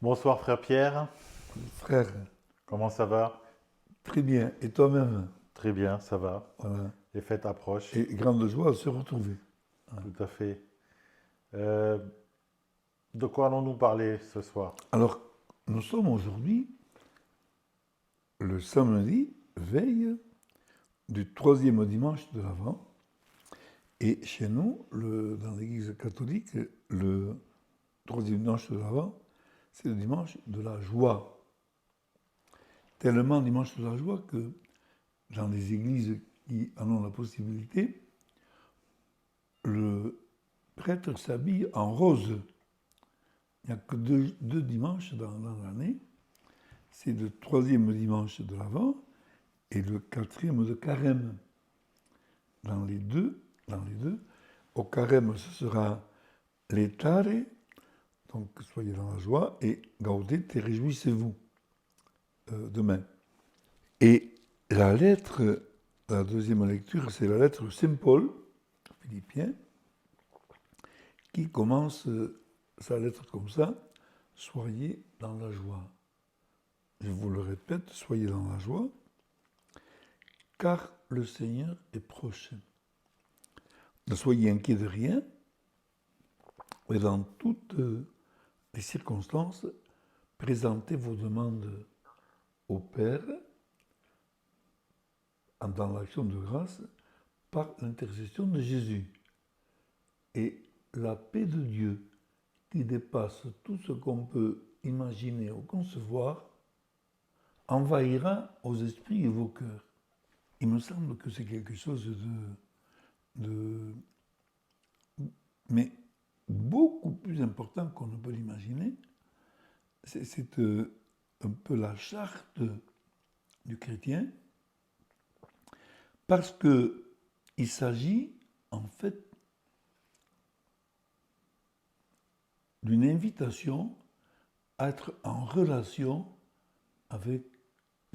Bonsoir frère Pierre, Frère, comment ça va? très bien. Et toi-même? Très bien, ça va. Voilà. Les fêtes approchent, Et grande joie à se retrouver. Voilà. tout à fait. Euh, de quoi allons-nous parler ce soir? Alors, nous sommes aujourd'hui le samedi, veille du troisième dimanche de l'Avent. Et chez nous, dans l'Église catholique, le troisième dimanche de l'Avent, c'est le dimanche de la joie. Tellement dimanche de la joie que dans les églises qui en ont la possibilité, le prêtre s'habille en rose. Il n'y a que deux dimanches dans l'année. C'est le troisième dimanche de l'Avent et le quatrième de Carême. Dans les deux, au Carême, ce sera Laetare, donc soyez dans la joie, et Gaudete, réjouissez-vous, demain. Et la lettre, la deuxième lecture, c'est la lettre de Saint Paul, Philippiens, qui commence sa lettre comme ça, soyez dans la joie. Je vous le répète, soyez dans la joie, car le Seigneur est proche. Ne soyez inquiets de rien, mais dans toutes les circonstances, présentez vos demandes au Père dans l'action de grâce par l'intercession de Jésus. Et la paix de Dieu, qui dépasse tout ce qu'on peut imaginer ou concevoir, envahira vos esprits et vos cœurs. Il me semble que c'est quelque chose de mais beaucoup plus important qu'on ne peut l'imaginer. C'est un peu la charte du chrétien, parce qu'il s'agit en fait d'une invitation à être en relation avec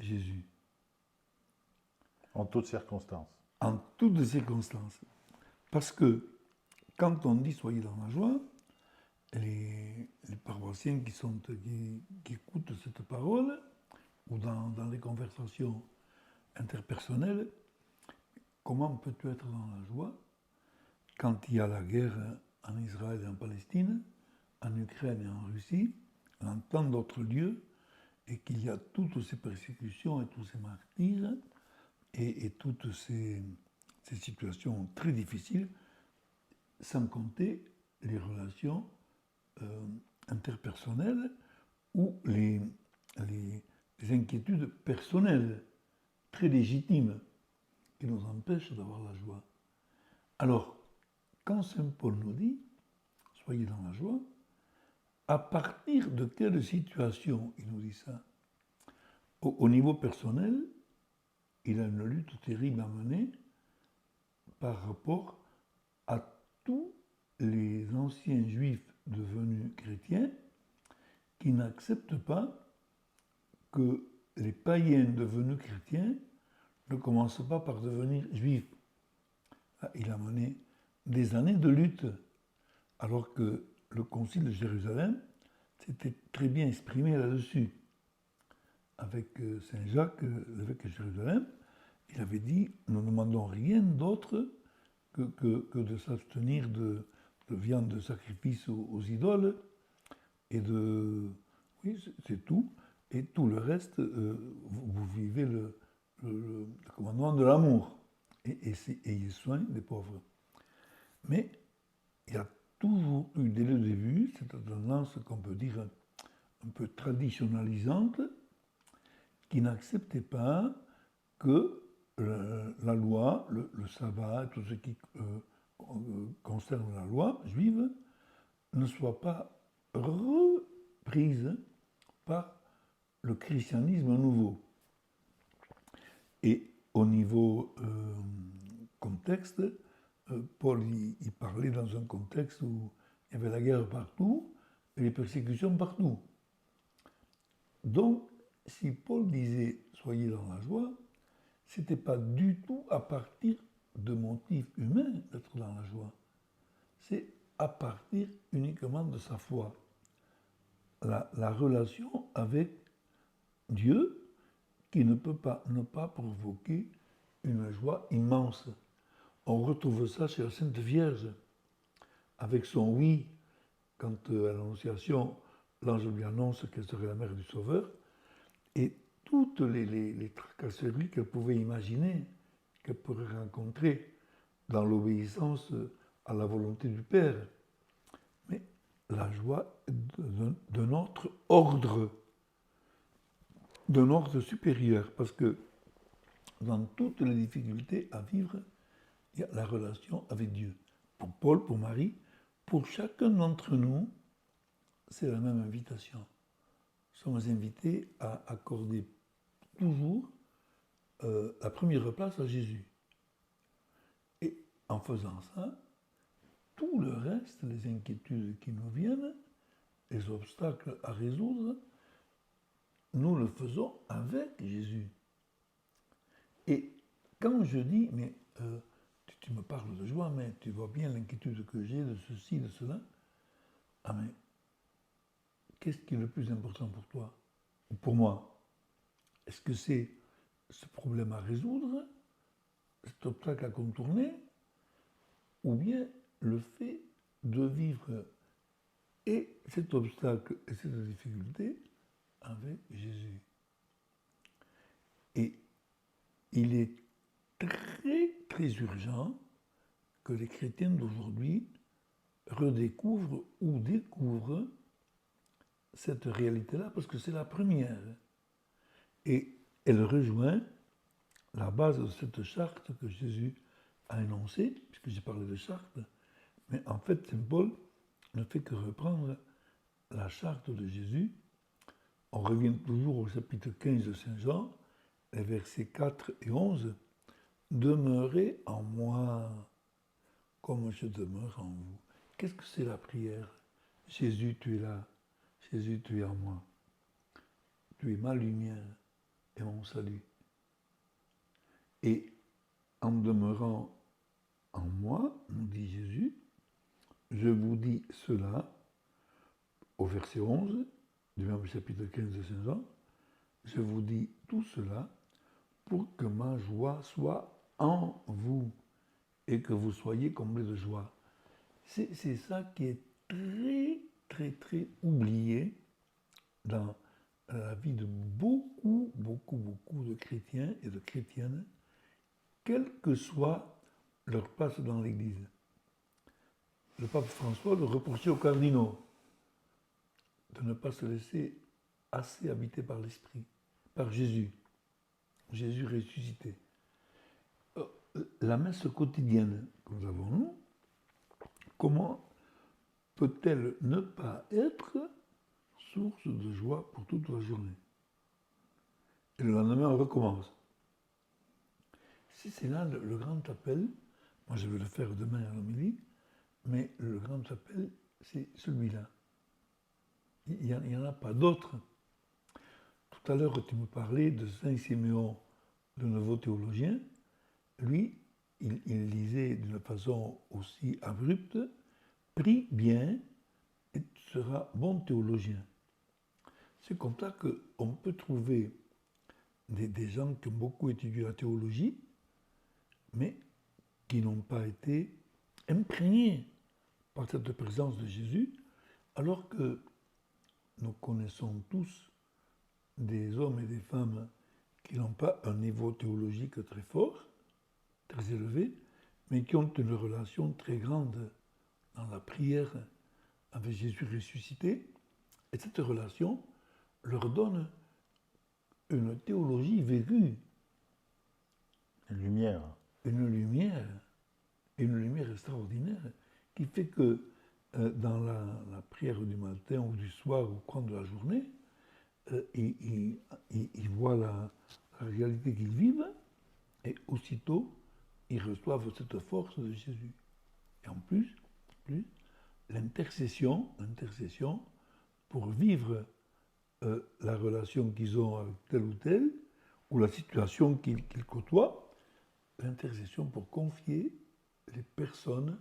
Jésus, En toutes circonstances. en toutes les circonstances. Parce que quand on dit soyez dans la joie, les paroissiens qui écoutent cette parole, ou dans les conversations interpersonnelles, comment peux-tu être dans la joie quand il y a la guerre en Israël et en Palestine, en Ukraine et en Russie, dans tant d'autres lieux, et qu'il y a toutes ces persécutions et tous ces martyrs, et toutes ces situations très difficiles, sans compter les relations interpersonnelles ou les inquiétudes personnelles très légitimes qui nous empêchent d'avoir la joie. Alors, quand Saint Paul nous dit soyez dans la joie, à partir de quelle situation il nous dit ça? Au niveau personnel, il a une lutte terrible à mener par rapport à tous les anciens juifs devenus chrétiens qui n'acceptent pas que les païens devenus chrétiens ne commencent pas par devenir juifs. Il a mené des années de lutte, alors que le Concile de Jérusalem s'était très bien exprimé là-dessus. Avec Saint Jacques, l'évêque de Jérusalem, il avait dit nous ne demandons rien d'autre que de s'abstenir de viande de sacrifice aux idoles et de. Oui, c'est tout. Et tout le reste, vous vivez le commandement de l'amour et ayez soin des pauvres. Mais il y a toujours eu dès le début cette tendance qu'on peut dire un peu traditionnalisante qui n'acceptait pas que la loi, le sabbat, tout ce qui concerne la loi juive, ne soit pas reprise par le christianisme nouveau. Et au niveau contexte, Paul il parlait dans un contexte où il y avait la guerre partout et les persécutions partout. Donc, si Paul disait soyez dans la joie, c'était pas du tout à partir de motifs humains d'être dans la joie. C'est à partir uniquement de sa foi. la relation avec Dieu qui ne peut pas ne pas provoquer une joie immense. On retrouve ça chez la Sainte Vierge, avec son oui, quand à l'Annonciation, l'ange lui annonce qu'elle serait la mère du Sauveur, et toutes les tracasseries qu'elle pouvait imaginer, qu'elle pourrait rencontrer dans l'obéissance à la volonté du Père. Mais la joie d'un autre ordre, d'un ordre supérieur, parce que dans toutes les difficultés à vivre, il y a la relation avec Dieu. Pour Paul, pour Marie, pour chacun d'entre nous, c'est la même invitation. Nous sommes invités à accorder toujours la première place à Jésus. Et en faisant ça, tout le reste, les inquiétudes qui nous viennent, les obstacles à résoudre, nous le faisons avec Jésus. Et quand je dis, mais tu me parles de joie, mais tu vois bien l'inquiétude que j'ai de ceci, de cela, ah mais qu'est-ce qui est le plus important pour toi ou pour moi? Est-ce que c'est ce problème à résoudre, cet obstacle à contourner, ou bien le fait de vivre et cet obstacle et cette difficulté avec Jésus? Et il est très, très urgent que les chrétiens d'aujourd'hui redécouvrent ou découvrent cette réalité-là, parce que c'est la première. Et elle rejoint la base de cette charte que Jésus a énoncée, puisque j'ai parlé de charte, mais en fait, Saint Paul ne fait que reprendre la charte de Jésus. On revient toujours au chapitre 15 de Saint Jean, les versets 4 et 11. Demeurez en moi, comme je demeure en vous. Qu'est-ce que c'est la prière? Jésus, tu es là. Jésus, tu es en moi. Tu es ma lumière et mon salut. Et en demeurant en moi, nous dit Jésus, je vous dis cela, au verset 11 du même chapitre 15 de Saint Jean, je vous dis tout cela pour que ma joie soit en vous et que vous soyez comblés de joie. C'est ça qui est très, très, très oublié dans la vie de beaucoup, beaucoup, beaucoup de chrétiens et de chrétiennes, quelle que soit leur place dans l'Église. Le pape François le reprochait aux cardinaux de ne pas se laisser assez habiter par l'Esprit, par Jésus, Jésus ressuscité. La messe quotidienne que nous avons, nous, comment peut-elle ne pas être source de joie pour toute la journée? Et le lendemain, on recommence. Si c'est là le grand appel, moi je vais le faire demain à l'homélie, mais le grand appel, c'est celui-là. Il n'y en a pas d'autre. Tout à l'heure, tu me parlais de Saint Siméon, le nouveau théologien. Lui, il disait d'une façon aussi abrupte, prie bien et tu seras bon théologien. C'est comme ça qu'on peut trouver des gens qui ont beaucoup étudié la théologie, mais qui n'ont pas été imprégnés par cette présence de Jésus, alors que nous connaissons tous des hommes et des femmes qui n'ont pas un niveau théologique très fort, très élevé, mais qui ont une relation très grande dans la prière avec Jésus ressuscité. Et cette relation leur donne une théologie vécue. Une lumière. Une lumière extraordinaire qui fait que dans la prière du matin ou du soir ou au cours de la journée, ils voient la réalité qu'ils vivent et aussitôt ils reçoivent cette force de Jésus. Et en plus l'intercession pour vivre la relation qu'ils ont avec tel ou tel, ou la situation qu'ils côtoient, l'intercession pour confier les personnes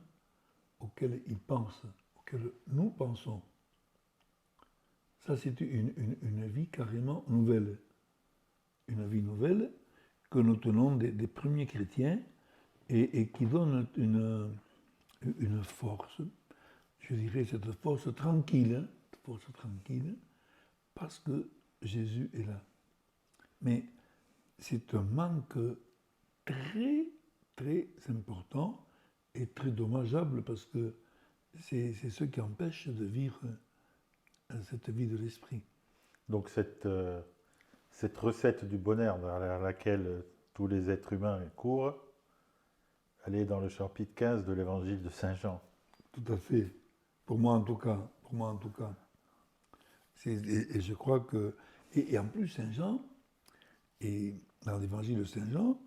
auxquelles ils pensent, auxquelles nous pensons. Ça, c'est une vie carrément nouvelle. Une vie nouvelle que nous tenons des premiers chrétiens et qui donne une force, je dirais cette force tranquille, parce que Jésus est là. Mais c'est un manque très, très important et très dommageable parce que c'est ce qui empêche de vivre cette vie de l'esprit. Donc cette recette du bonheur vers laquelle tous les êtres humains courent, elle est dans le chapitre 15 de l'évangile de Saint Jean. Tout à fait. Pour moi en tout cas. Et je crois que... Et en plus, Saint Jean, et dans l'évangile de Saint Jean,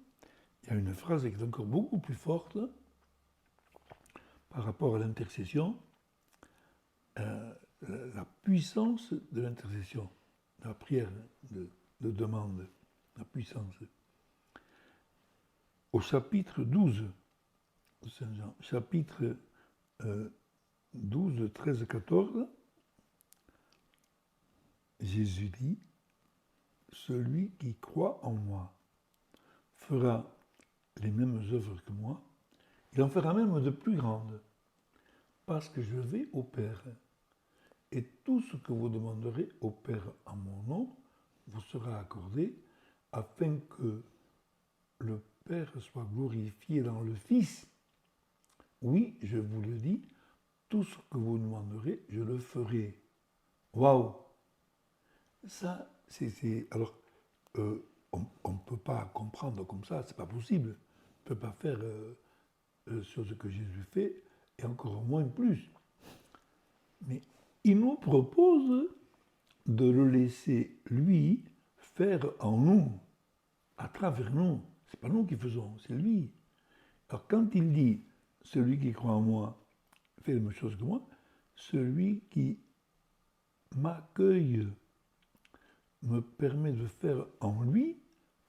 il y a une phrase qui est encore beaucoup plus forte par rapport à l'intercession, la puissance de l'intercession, de la prière de demande, la puissance. Au chapitre 12 de Saint Jean, chapitre 12, 13, 14, Jésus dit, celui qui croit en moi fera les mêmes œuvres que moi, il en fera même de plus grandes, parce que je vais au Père. Et tout ce que vous demanderez au Père en mon nom vous sera accordé, afin que le Père soit glorifié dans le Fils. Oui, je vous le dis, tout ce que vous demanderez, je le ferai. Waouh! Ça, c'est... Alors, on ne peut pas comprendre comme ça, c'est pas possible. On ne peut pas faire sur ce que Jésus fait, et encore moins plus. Mais il nous propose de le laisser, lui, faire en nous, à travers nous. C'est pas nous qui faisons, c'est lui. Alors quand il dit, celui qui croit en moi fait la même chose que moi, celui qui m'accueille me permet de faire en lui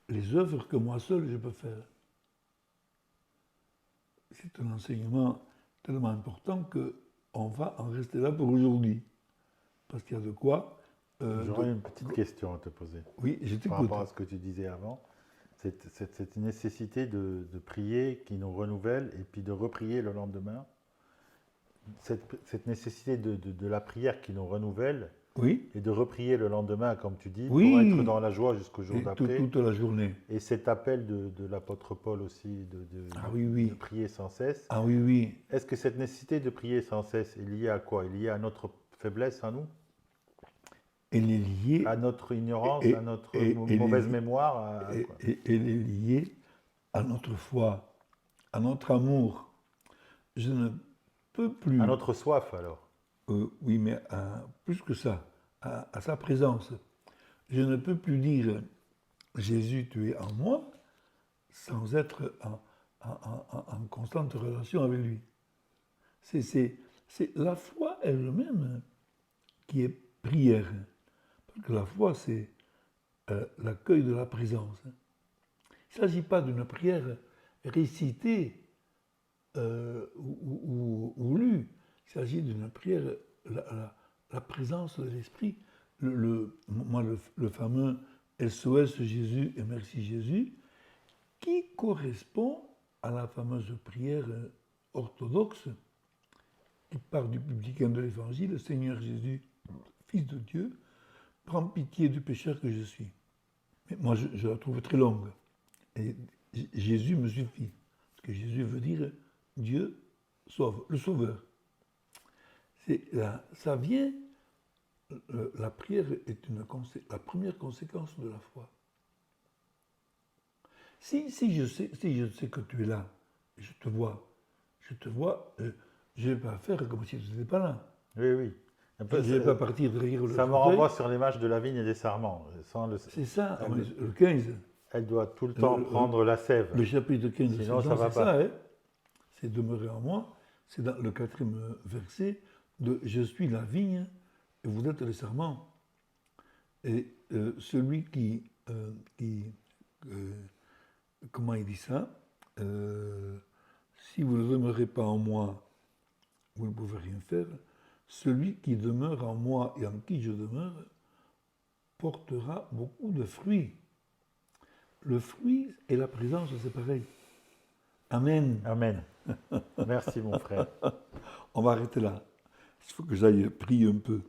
les œuvres que moi seul je peux faire. C'est un enseignement tellement important qu'on va en rester là pour aujourd'hui. Parce qu'il y a de quoi... J'aurais une petite question à te poser. Oui, je t'écoute. Par rapport à ce que tu disais avant. Cette nécessité de prier qui nous renouvelle et puis de reprier le lendemain. Cette nécessité de la prière qui nous renouvelle, oui, et de reprier le lendemain, comme tu dis, oui, pour être dans la joie jusqu'au jour d'après. Toute la journée. Et cet appel de l'apôtre Paul aussi de prier sans cesse. Ah oui, oui. Est-ce que cette nécessité de prier sans cesse est liée à quoi? Est liée à notre faiblesse à nous? Elle est liée... À notre ignorance, à notre mauvaise mémoire Elle est liée à notre foi, à notre amour. Je ne peux plus... À notre soif alors? Oui, mais plus que ça, à sa présence. Je ne peux plus dire Jésus, tu es en moi, sans être en constante relation avec lui. C'est la foi elle-même qui est prière. Parce que la foi, c'est l'accueil de la présence. Il ne s'agit pas d'une prière récitée ou lue. Il s'agit d'une prière, la présence de l'Esprit. Le fameux SOS Jésus et merci Jésus, qui correspond à la fameuse prière orthodoxe qui part du publicain de l'Évangile, Seigneur Jésus, Fils de Dieu, prends pitié du pécheur que je suis. Mais moi, je la trouve très longue. Et Jésus me suffit. Parce que Jésus veut dire Dieu sauve, le sauveur. Ça vient, la prière est la première conséquence de la foi. Si je sais que tu es là, je te vois, je ne vais pas faire comme si tu n'étais pas là. Oui, oui. Je ne vais pas partir derrière le Ça me fauteuil. renvoie sur l'image de la vigne et des sarments. C'est ça, le 15. Elle doit tout le temps prendre la sève. Le chapitre 15 de Sinon, Saint ça Jean, va c'est pas. ça, hein, c'est demeurer en moi. C'est dans le 4e verset de Je suis la vigne et vous êtes les sarments. Et celui comment il dit ça? Si vous ne demeurez pas en moi, vous ne pouvez rien faire. celui qui demeure en moi et en qui je demeure portera beaucoup de fruits. Le fruit et la présence, c'est pareil. Amen. Amen. Merci mon frère. On va arrêter là. Il faut que j'aille prier un peu.